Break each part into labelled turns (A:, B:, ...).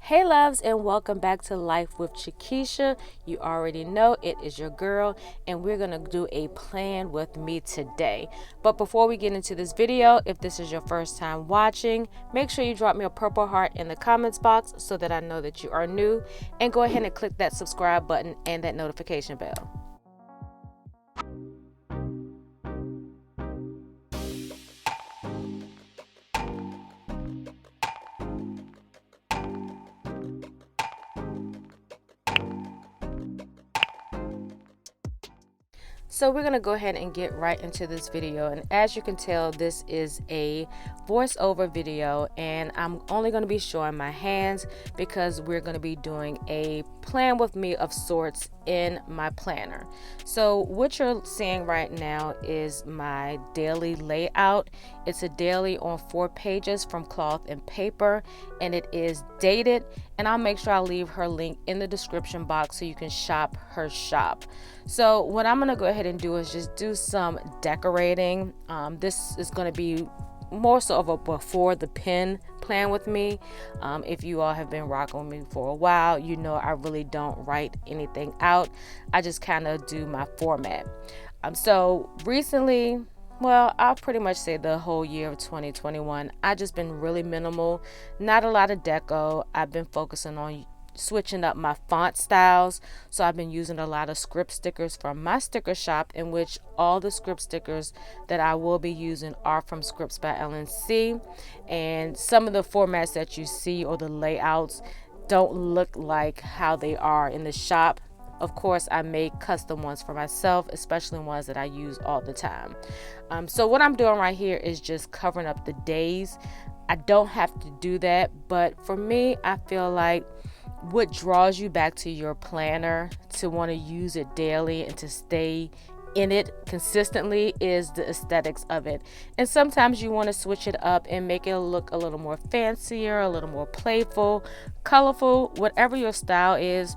A: Hey loves, and welcome back to Life with CheKesha. You already know it is your girl, and we're gonna do a plan with me today. But before we get into this video, if this is your first time watching, make sure you drop me a purple heart in the comments box so that I know that you are new, and go ahead and click that subscribe button and that notification bell. So we're going to go ahead and get right into this video, and as you can tell, this is a voiceover video, and I'm only going to be showing my hands because we're going to be doing a plan with me of sorts in my planner. So what you're seeing right now is my daily layout. It's a daily on 4 pages from cloth and paper, and it is dated, and I'll make sure I leave her link in the description box so you can shop her shop. So what I'm going to go ahead and do is just do some decorating. This is going to be more so of a before the pen plan with me. If you all have been rocking with me for a while, you know I really don't write anything out. I just kind of do my format. So recently, well, I'll pretty much say the whole year of 2021, I've just been really minimal, not a lot of deco. I've been focusing on switching up my font styles. So I've been using a lot of script stickers from my sticker shop, in which all the script stickers that I will be using are from Scripts by LNC, and some of the formats that you see or the layouts don't look like how they are in the shop. Of course, I make custom ones for myself, especially ones that I use all the time. So what I'm doing right here is just covering up the days. I don't have to do that, but for me, I feel like what draws you back to your planner to want to use it daily and to stay in it consistently is the aesthetics of it. And sometimes you want to switch it up and make it look a little more fancier, a little more playful, colorful, whatever your style is.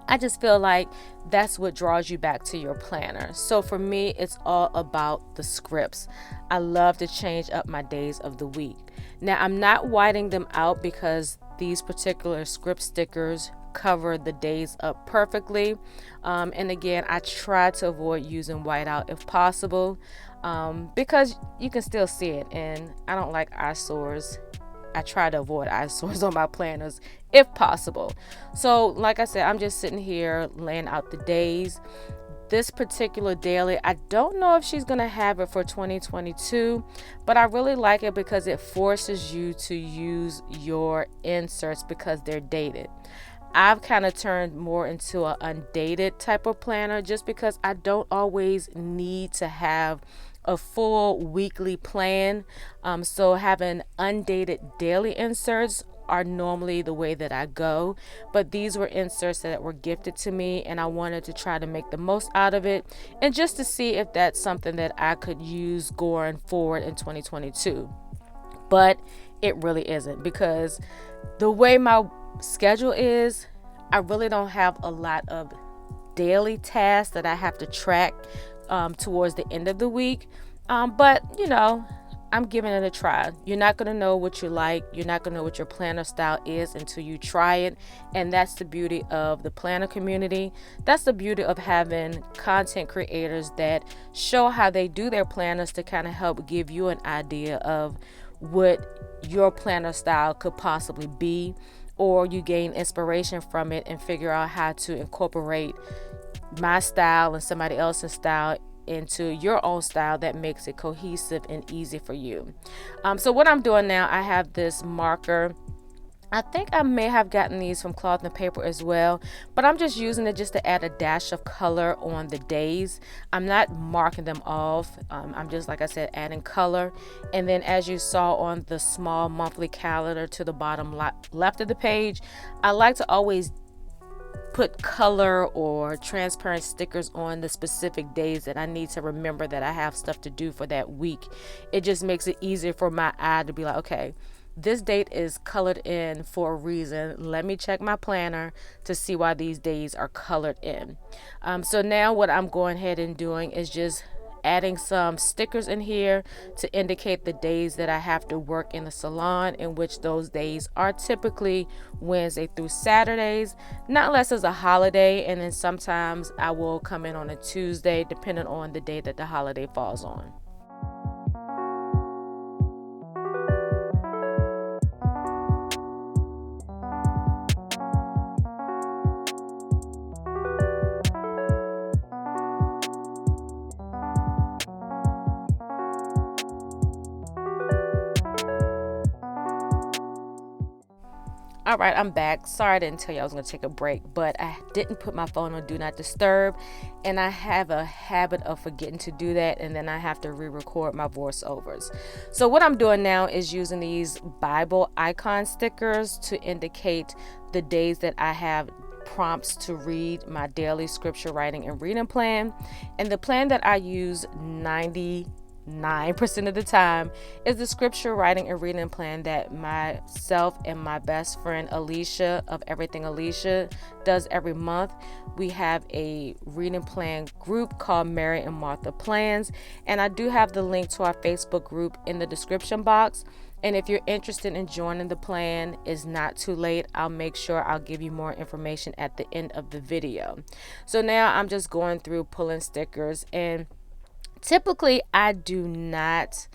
A: I just feel like that's what draws you back to your planner. So for me, it's all about the scripts. I love to change up my days of the week. Now, I'm not whiting them out because these particular script stickers cover the days up perfectly. And again, I try to avoid using whiteout if possible, because you can still see it, and I don't like eyesores. I try to avoid eyesores on my planners if possible. So like I said, I'm just sitting here laying out the days. This particular daily, I don't know if she's going to have it for 2022, but I really like it because it forces you to use your inserts because they're dated. I've kind of turned more into an undated type of planner just because I don't always need to have a full weekly plan. So having undated daily inserts are normally the way that I go, but these were inserts that were gifted to me, and I wanted to try to make the most out of it, and just to see if that's something that I could use going forward in 2022. But it really isn't, because the way my schedule is, I really don't have a lot of daily tasks that I have to track towards the end of the week. But you know, I'm giving it a try. You're not going to know what you like. You're not going to know what your planner style is until you try it. And that's the beauty of the planner community. That's the beauty of having content creators that show how they do their planners to kind of help give you an idea of what your planner style could possibly be, or you gain inspiration from it and figure out how to incorporate my style and somebody else's style into your own style that makes it cohesive and easy for you. So what I'm doing now, I have this marker. I think I may have gotten these from cloth and paper as well, but I'm just using it just to add a dash of color on the days. I'm not marking them off. I'm just, like I said, adding color. And then as you saw on the small monthly calendar to the bottom left of the page, I like to always put color or transparent stickers on the specific days that I need to remember that I have stuff to do for that week. It just makes it easier for my eye to be like, okay, this date is colored in for a reason. Let me check my planner to see why these days are colored in. So now what I'm going ahead and doing is just adding some stickers in here to indicate the days that I have to work in the salon, in which those days are typically Wednesday through Saturdays, not unless it's a holiday, and then sometimes I will come in on a Tuesday depending on the day that the holiday falls on. All right, I'm back. Sorry I didn't tell you I was going to take a break, but I didn't put my phone on Do Not Disturb, and I have a habit of forgetting to do that, and then I have to re-record my voiceovers. So what I'm doing now is using these Bible icon stickers to indicate the days that I have prompts to read my daily scripture writing and reading plan. And the plan that I use 99% of the time is the scripture writing and reading plan that myself and my best friend Alicia of Everything Alicia does every month. We have a reading plan group called Mary and Martha Plans, and I do have the link to our Facebook group in the description box. And if you're interested in joining the plan, it's not too late. I'll make sure I'll give you more information at the end of the video. So now I'm just going through pulling stickers, and typically I do not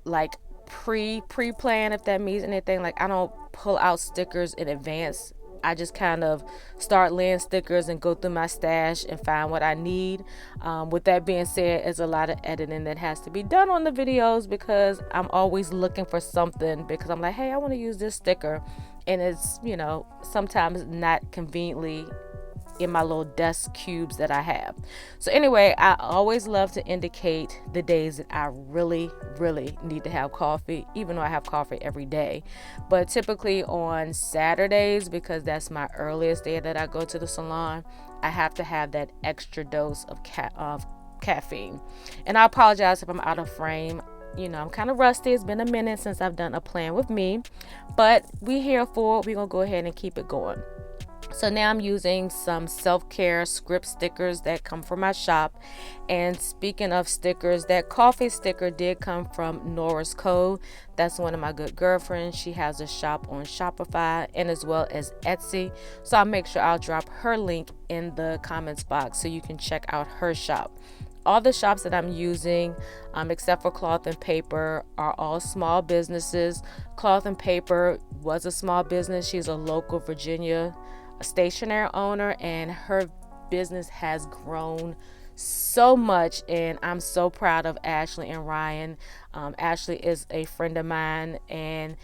A: like pre-plan, if that means anything. Like, I don't pull out stickers in advance. I just kind of start laying stickers and go through my stash and find what I need. With that being said, there's a lot of editing that has to be done on the videos because I'm always looking for something, because I'm like, hey, I want to use this sticker, and it's, you know, sometimes not conveniently in my little desk cubes that I have. So anyway, I always love to indicate the days that I really need to have coffee, even though I have coffee every day. But typically on Saturdays, because that's my earliest day that I go to the salon, I have to have that extra dose of caffeine. And I apologize if I'm out of frame. You know, I'm kind of rusty. It's been a minute since I've done a plan with me, but we're here for it. We're gonna go ahead and keep it going. So now I'm using some self-care script stickers that come from my shop. And speaking of stickers, that coffee sticker did come from Nora's Code. That's one of my good girlfriends. She has a shop on Shopify and as well as Etsy. So I'll make sure I'll drop her link in the comments box so you can check out her shop. All the shops that I'm using, except for Cloth and Paper, are all small businesses. Cloth and Paper was a small business. She's a local Virginia stationery owner, and her business has grown so much, and I'm so proud of Ashley and Ryan. Ashley is a friend of mine, and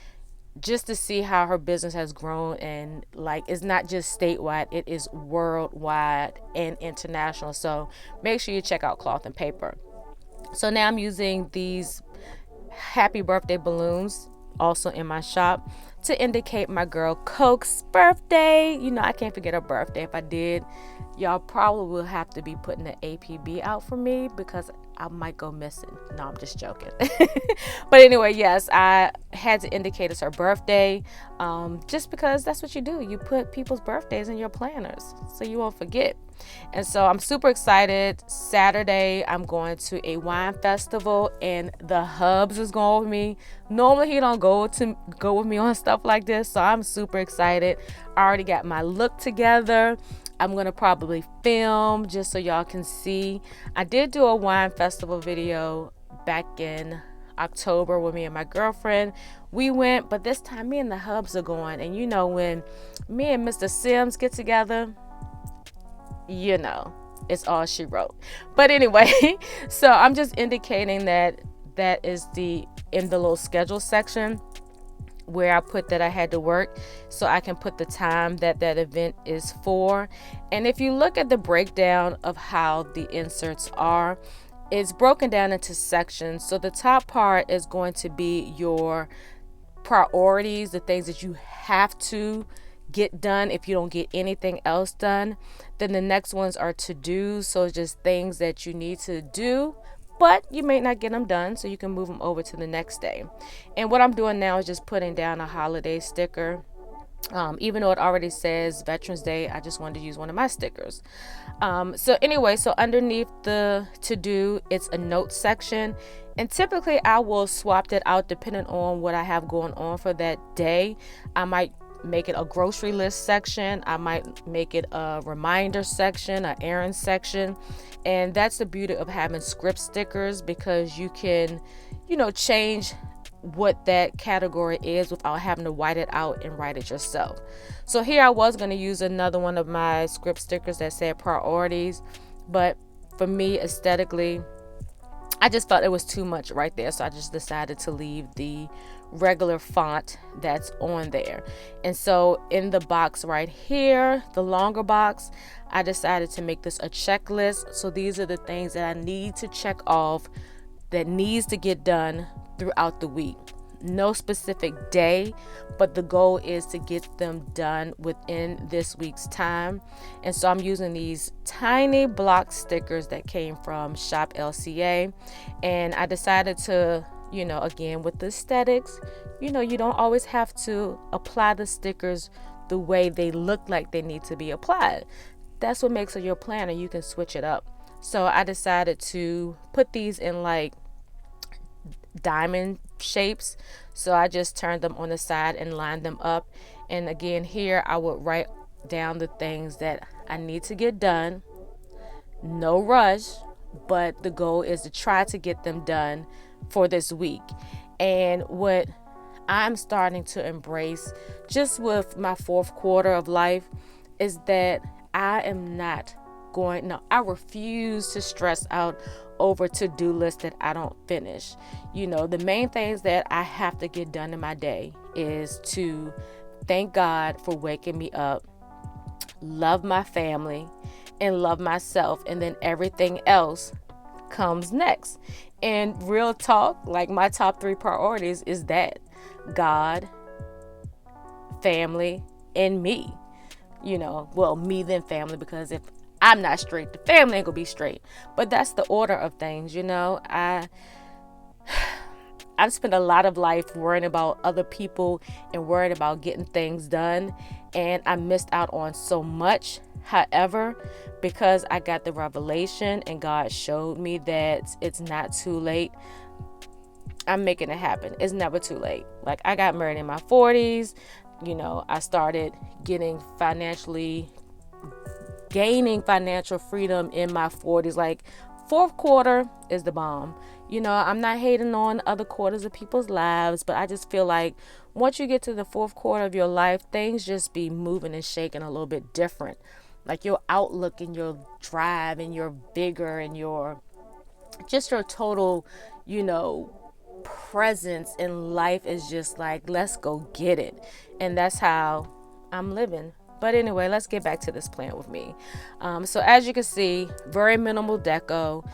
A: just to see how her business has grown, and like, it's not just statewide, it is worldwide and international. So make sure you check out Cloth and Paper. So now I'm using these happy birthday balloons also in my shop to indicate my girl Coke's birthday. You know, I can't forget her birthday. If I did, y'all probably will have to be putting the APB out for me because I might go missing. No, I'm just joking. But anyway, yes, I had to indicate it's her birthday, just because that's what you do. You put people's birthdays in your planners so you won't forget. And so I'm super excited. Saturday, I'm going to a wine festival, and the Hubs is going with me. Normally, he don't go with me on stuff like this, so I'm super excited. I already got my look together. I'm going to probably film just so y'all can see. I did do a wine festival video back in October with me and my girlfriend. We went, but this time me and the Hubs are going. And you know, when me and Mr. Simms get together, you know, it's all she wrote. But anyway, so I'm just indicating that is in the little schedule section where I put that I had to work, so I can put the time that event is for. And if you look at the breakdown of how the inserts are, it's broken down into sections. So the top part is going to be your priorities, the things that you have to get done if you don't get anything else done. Then the next ones are to do, so it's just things that you need to do, but you may not get them done, so you can move them over to the next day. And what I'm doing now is just putting down a holiday sticker Even though it already says Veterans Day, I just wanted to use one of my stickers. So anyway, so underneath the to do, it's a notes section. And typically I will swap that out depending on what I have going on for that day. I might make it a grocery list section. I might make it a reminder section, an errand section. And that's the beauty of having script stickers, because you can, change what that category is without having to white it out and write it yourself. So here I was going to use another one of my script stickers that said priorities, but for me aesthetically, I just felt it was too much right there, so I just decided to leave the regular font that's on there. And so in the box right here, the longer box, I decided to make this a checklist. So these are the things that I need to check off that needs to get done throughout the week. No specific day, but the goal is to get them done within this week's time. And so I'm using these tiny block stickers that came from Shop LCA. And I decided to, again, with the aesthetics, you don't always have to apply the stickers the way they look like they need to be applied. That's what makes your planner. You can switch it up. So I decided to put these in like diamond shapes. So I just turned them on the side and lined them up. And again, here I would write down the things that I need to get done. No rush, but the goal is to try to get them done for this week. And what I'm starting to embrace just with my fourth quarter of life is that I am not I refuse to stress out over to-do lists that I don't finish. The main things that I have to get done in my day is to thank God for waking me up, love my family, and love myself, and then everything else comes next. And real talk, like my top 3 priorities is that God, family, and me. Me then family, because if I'm not straight, the family ain't gonna be straight. But that's the order of things. I've spent a lot of life worrying about other people and worried about getting things done, and I missed out on so much. However, because I got the revelation and God showed me that it's not too late, I'm making it happen. It's never too late. Like, I got married in my 40s. I started gaining financial freedom in my 40s. Like, fourth quarter is the bomb. I'm not hating on other quarters of people's lives, but I just feel like once you get to the fourth quarter of your life, things just be moving and shaking a little bit different. Like, your outlook and your drive and your vigor and your total, presence in life is just like, let's go get it. And that's how I'm living. But anyway, let's get back to this plan with me. So as you can see, very minimal deco.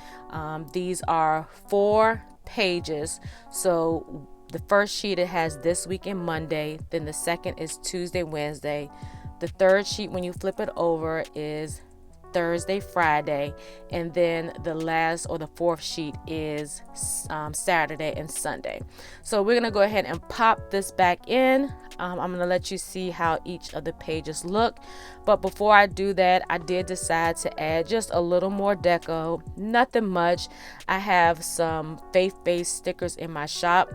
A: These are 4 pages. So the first sheet, it has this week and Monday. Then the second is Tuesday, Wednesday. The third sheet, when you flip it over, is Thursday, Friday, and then the last or the fourth sheet is Saturday and Sunday. So we're gonna go ahead and pop this back in. I'm gonna let you see how each of the pages look, but before I do that, I did decide to add just a little more deco. Nothing much. I have some faith-based stickers in my shop,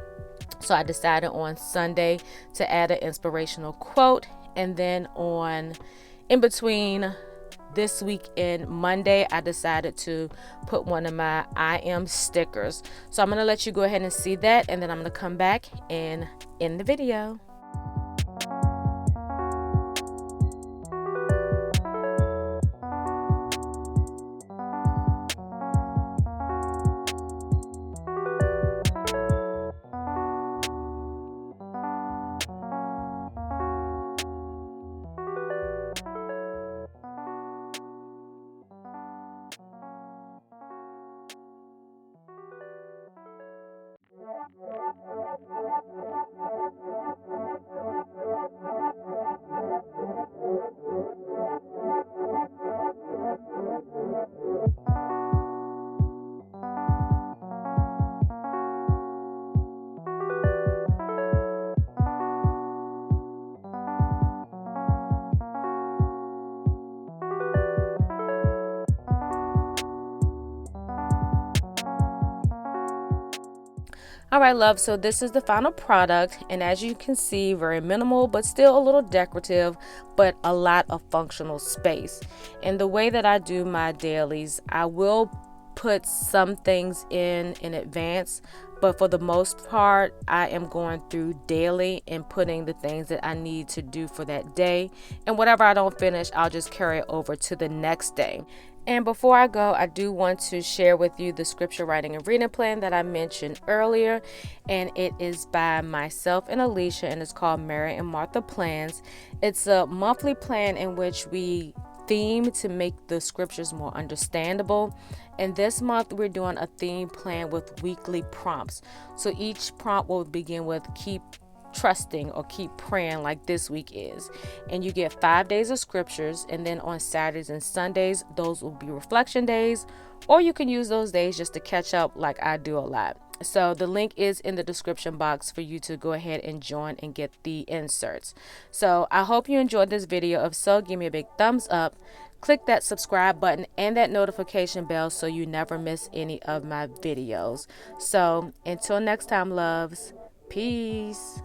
A: so I decided on Sunday to add an inspirational quote, and then in between this week and Monday, I decided to put one of my I am stickers. So I'm going to let you go ahead and see that, and then I'm going to come back and end the video. All right, love, so this is the final product, and as you can see, very minimal but still a little decorative, but a lot of functional space. And the way that I do my dailies, I will put some things in advance, but for the most part I am going through daily and putting the things that I need to do for that day, and whatever I don't finish, I'll just carry it over to the next day. And before I go, I do want to share with you the scripture writing and reading plan that I mentioned earlier. And it is by myself and Alicia, and it's called Mary and Martha Plans. It's a monthly plan in which we theme to make the scriptures more understandable. And this month we're doing a theme plan with weekly prompts. So each prompt will begin with keep trusting or keep praying, like this week is, and you get 5 days of scriptures, and then on Saturdays and Sundays those will be reflection days, or you can use those days just to catch up like I do a lot. So the link is in the description box for you to go ahead and join and get the inserts. So I hope you enjoyed this video. If so, give me a big thumbs up, click that subscribe button and that notification bell so you never miss any of my videos. So until next time, loves, peace.